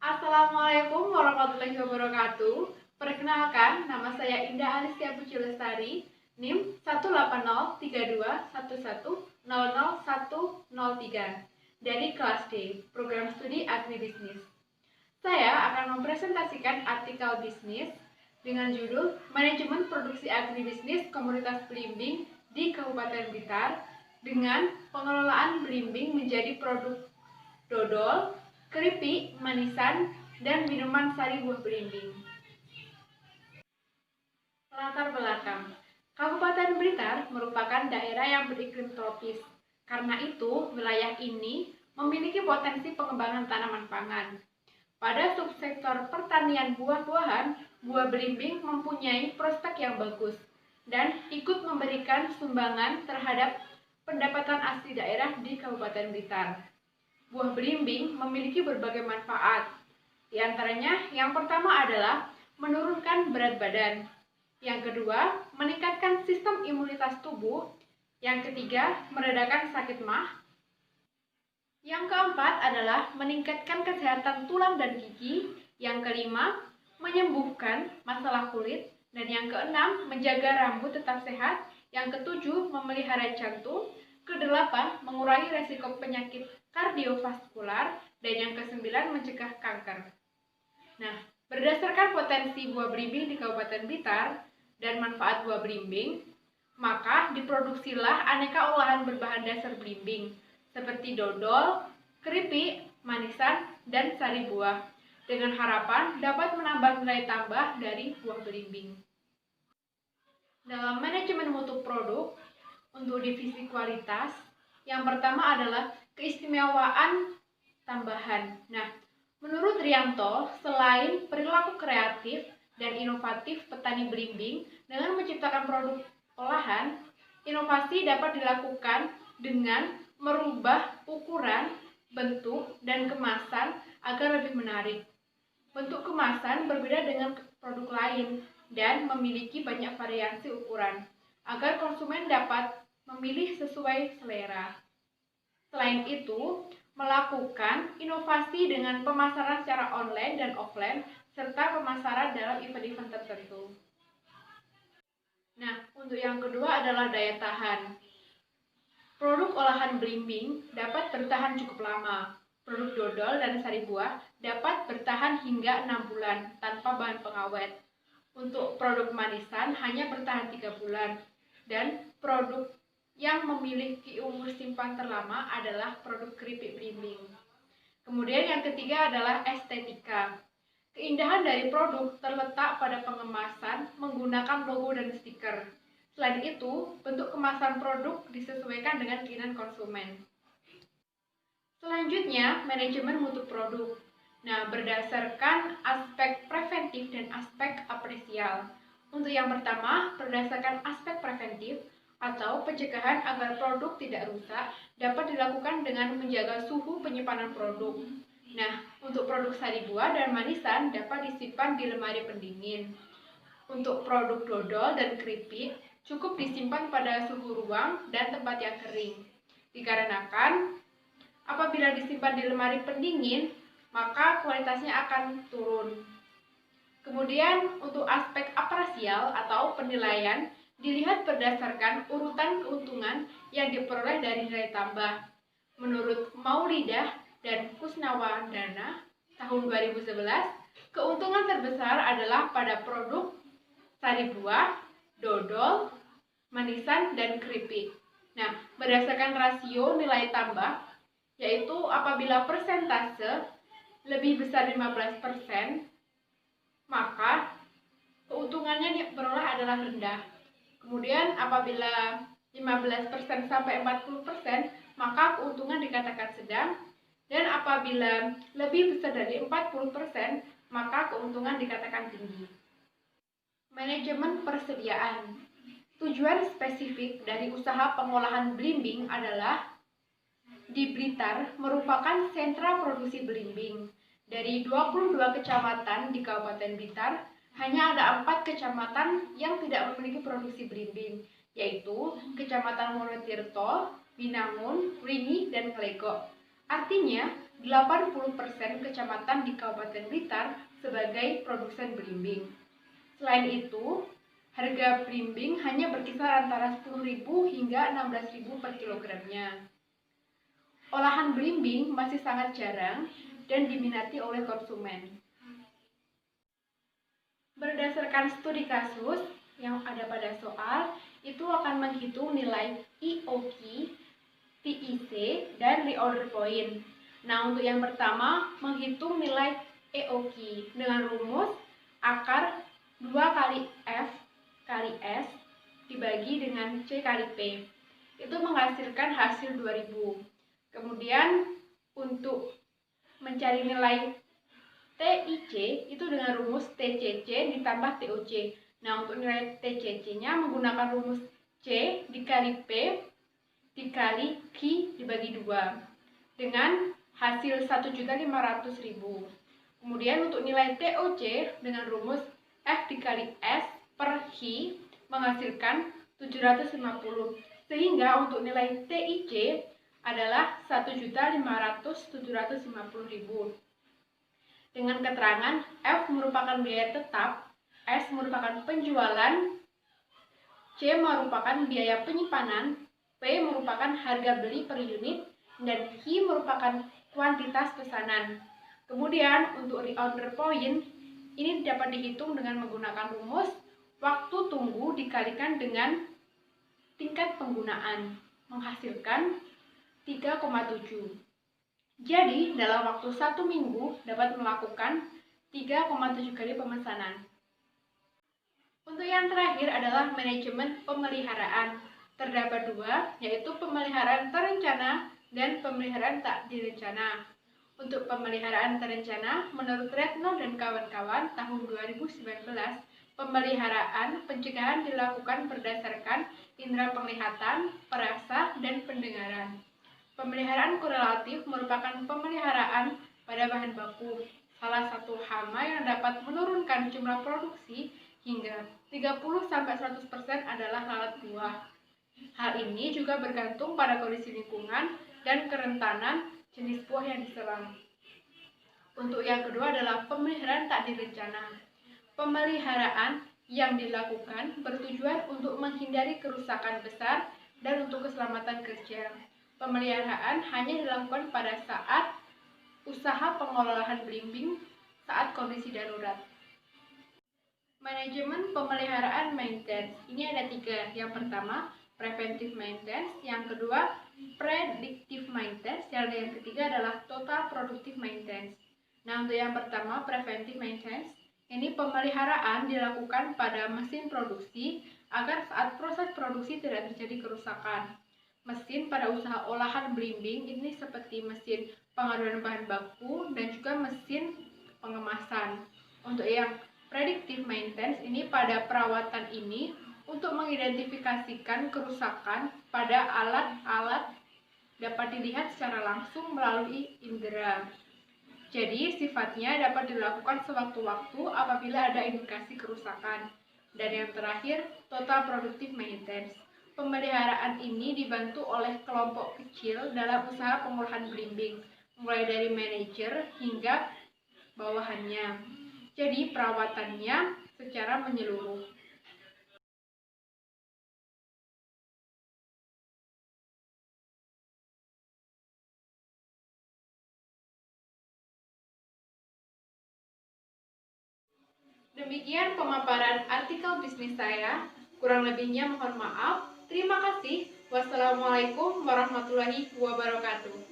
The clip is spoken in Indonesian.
Assalamualaikum warahmatullahi wabarakatuh. Perkenalkan, nama saya Indah Alicia Puji Lestari, NIM 1803211000103 dari kelas D, Program Studi Agribisnis. Saya akan mempresentasikan artikel bisnis dengan judul Manajemen Produksi Agribisnis Komunitas Belimbing di Kabupaten Blitar dengan pengelolaan belimbing menjadi produk dodol, keripik, manisan, dan minuman sari buah belimbing. Latar belakang. Kabupaten Blitar merupakan daerah yang beriklim tropis. Karena itu, wilayah ini memiliki potensi pengembangan tanaman pangan. Pada subsektor pertanian buah-buahan, buah belimbing mempunyai prospek yang bagus dan ikut memberikan sumbangan terhadap pendapatan asli daerah di Kabupaten Blitar. Buah belimbing memiliki berbagai manfaat. Di antaranya, yang pertama adalah menurunkan berat badan. Yang kedua, meningkatkan sistem imunitas tubuh. Yang ketiga, meredakan sakit mah. Yang keempat adalah meningkatkan kesehatan tulang dan gigi. Yang kelima, menyembuhkan masalah kulit. Dan yang keenam, menjaga rambut tetap sehat. Yang ketujuh, memelihara jantung. Kedelapan, mengurangi resiko penyakit kardiovaskular. Dan yang kesembilan, mencegah kanker. Nah, berdasarkan potensi buah belimbing di Kabupaten Blitar dan manfaat buah belimbing, maka diproduksilah aneka olahan berbahan dasar belimbing seperti dodol, keripik, manisan, dan sari buah dengan harapan dapat menambah nilai tambah dari buah belimbing. Dalam manajemen mutu produk, untuk divisi kualitas, yang pertama adalah keistimewaan tambahan. Nah, menurut Rianto, selain perilaku kreatif dan inovatif petani belimbing dengan menciptakan produk olahan, inovasi dapat dilakukan dengan merubah ukuran, bentuk, dan kemasan agar lebih menarik. Bentuk kemasan berbeda dengan produk lain dan memiliki banyak variasi ukuran agar konsumen dapat memilih sesuai selera. Selain itu, melakukan inovasi dengan pemasaran secara online dan offline serta pemasaran dalam event-event tertentu. Nah, untuk yang kedua adalah daya tahan. Produk olahan belimbing dapat bertahan cukup lama. Produk dodol dan sari buah dapat bertahan hingga 6 bulan tanpa bahan pengawet. Untuk produk manisan hanya bertahan 3 bulan. Dan produk yang memiliki umur simpan terlama adalah produk keripik belimbing. Kemudian yang ketiga adalah estetika. Keindahan dari produk terletak pada pengemasan menggunakan logo dan stiker. Selain itu, bentuk kemasan produk disesuaikan dengan keinginan konsumen. Selanjutnya, manajemen mutu produk. Nah, berdasarkan aspek preventif dan aspek apresial. Untuk yang pertama, berdasarkan aspek preventif atau pencegahan agar produk tidak rusak dapat dilakukan dengan menjaga suhu penyimpanan produk. Nah, untuk produk sari buah dan manisan dapat disimpan di lemari pendingin. Untuk produk dodol dan keripik, cukup disimpan pada suhu ruang dan tempat yang kering. Dikarenakan apabila disimpan di lemari pendingin, maka kualitasnya akan turun. Kemudian untuk aspek apresial atau penilaian dilihat berdasarkan urutan keuntungan yang diperoleh dari nilai tambah. Menurut Maulidah dan Kusnawardana tahun 2011, keuntungan terbesar adalah pada produk sari buah, dodol, manisan, dan keripik. Nah, berdasarkan rasio nilai tambah, yaitu apabila persentase lebih besar 15%, maka keuntungannya diperoleh adalah rendah. Kemudian apabila 15% sampai 40%, maka keuntungan dikatakan sedang. Dan apabila lebih besar dari 40%, maka keuntungan dikatakan tinggi. Manajemen persediaan. Tujuan spesifik dari usaha pengolahan belimbing adalah di Blitar merupakan sentra produksi belimbing. Dari 22 kecamatan di Kabupaten Blitar, hanya ada 4 kecamatan yang tidak memiliki produksi belimbing, yaitu Kecamatan Monotirto, Binangun, Wringi, dan Klegok. Artinya, 80% kecamatan di Kabupaten Blitar sebagai produsen belimbing. Selain itu, harga belimbing hanya berkisar antara 10.000 hingga 16.000 per kilogramnya. Olahan belimbing masih sangat jarang dan diminati oleh konsumen. Berdasarkan studi kasus yang ada pada soal, itu akan menghitung nilai IOQ, TIC, dan reorder point. Nah, untuk yang pertama, menghitung nilai EOQ dengan rumus akar 2 kali F kali S dibagi dengan C kali P. Itu menghasilkan hasil 2000. Kemudian, untuk mencari nilai TIC itu dengan rumus TCC ditambah TOC. Nah, untuk nilai TCC-nya menggunakan rumus C dikali P dikali Q dibagi 2 dengan hasil 1.500.000. Kemudian untuk nilai TOC dengan rumus F dikali S per Q menghasilkan 750. Sehingga untuk nilai TIC adalah 1.500.750.000. Dengan keterangan F merupakan biaya tetap, S merupakan penjualan, C merupakan biaya penyimpanan, P merupakan harga beli per unit, dan Q merupakan kuantitas pesanan. Kemudian untuk reorder point, ini dapat dihitung dengan menggunakan rumus waktu tunggu dikalikan dengan tingkat penggunaan, menghasilkan 3,7. Jadi, dalam waktu 1 minggu dapat melakukan 3,7 kali pemesanan. Untuk yang terakhir adalah manajemen pemeliharaan. Terdapat 2, yaitu pemeliharaan terencana dan pemeliharaan tak direncana. Untuk pemeliharaan terencana, menurut Retno dan kawan-kawan tahun 2019, pemeliharaan pencegahan dilakukan berdasarkan indera penglihatan, perasa, dan pendengaran. Pemeliharaan korelatif merupakan pemeliharaan pada bahan baku, salah satu hama yang dapat menurunkan jumlah produksi hingga 30-100% adalah lalat buah. Hal ini juga bergantung pada kondisi lingkungan dan kerentanan jenis buah yang diserang. Untuk yang kedua adalah pemeliharaan tak direncana. Pemeliharaan yang dilakukan bertujuan untuk menghindari kerusakan besar dan untuk keselamatan kerja. Pemeliharaan hanya dilakukan pada saat usaha pengolahan belimbing saat kondisi darurat. Manajemen pemeliharaan maintenance. Ini ada 3. Yang pertama, preventive maintenance. Yang kedua, predictive maintenance. Dan yang ketiga adalah total productive maintenance. Nah, untuk yang pertama, preventive maintenance. Ini pemeliharaan dilakukan pada mesin produksi agar saat proses produksi tidak terjadi kerusakan. Mesin pada usaha olahan belimbing ini seperti mesin pengaduan bahan baku dan juga mesin pengemasan. Untuk yang predictive maintenance ini pada perawatan ini untuk mengidentifikasikan kerusakan pada alat-alat dapat dilihat secara langsung melalui indera. Jadi sifatnya dapat dilakukan sewaktu-waktu apabila ada indikasi kerusakan. Dan yang terakhir, total productive maintenance. Pemeliharaan ini dibantu oleh kelompok kecil dalam usaha pengolahan belimbing, mulai dari manajer hingga bawahannya. Jadi perawatannya secara menyeluruh. Demikian pemaparan artikel bisnis saya. Kurang lebihnya mohon maaf. Terima kasih. Wassalamualaikum warahmatullahi wabarakatuh.